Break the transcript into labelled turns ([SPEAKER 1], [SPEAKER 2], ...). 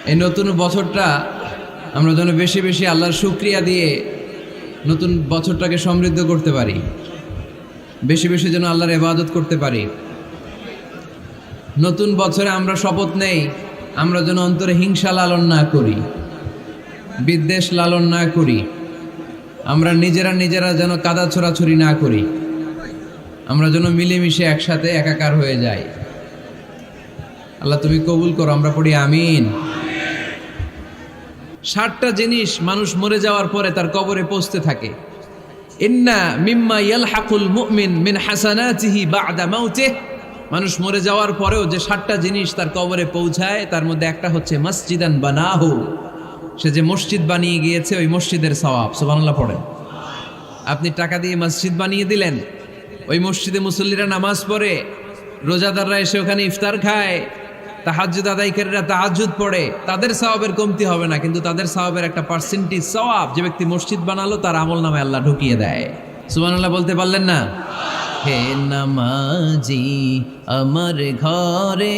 [SPEAKER 1] এই নতুন বছরটা আমরা যেন বেশি বেশি আল্লাহর শুকরিয়া দিয়ে নতুন বছরটাকে সমৃদ্ধ করতে পারি, বেশি বেশি যেন আল্লাহর ইবাদত করতে পারি। নতুন বছরে আমরা শপথ নেই, আমরা যেন অন্তরে হিংসা লালন না করি, বিদ্বেষ লালন না করি, আমরা নিজেরা যেন কাদা ছোড়াছুরি না করি, আমরা যেন মিলেমিশে একসাথে একাকার হয়ে যাই। আল্লাহ তুমি কবুল করো, আমরা পড়ি আমিন। 60টা জিনিস মানুষ মরে যাওয়ার পরে তার কবরে পৌঁছতে থাকে। ইন্না মিম্মা ইয়ালহাকুল মুমিন মিন হাসানাতিহি বা'দা মাউতিহি, মানুষ মরে যাওয়ার পরেও যে 60টা জিনিস তার কবরে পৌঁছায় তার মধ্যে একটা হচ্ছে মসজিদান বানাহু, সে যে মসজিদ বানিয়ে গিয়েছে ওই মসজিদের সওয়াব। সুবহানাল্লাহ পড়েন। আপনি টাকা দিয়ে মসজিদ বানিয়ে দিলেন, ওই মসজিদে মুসল্লিরা নামাজ পড়ে, রোজাদাররা এসে ওখানে ইফতার খায়, তাহাজ্জুদ আদায়কারীরা তাহাজ্জুদ পড়ে, তাদের সওয়াবের কমতি হবে না, কিন্তু তাদের সওয়াবের একটা পার্সেন্টেজ সওয়াব যে ব্যক্তি মসজিদ বানালো তার আমলনামায় আল্লাহ ঢুকিয়ে দেয়। সুবহানাল্লাহ বলতে পারলেন না? হে নামাজি আমার ঘরে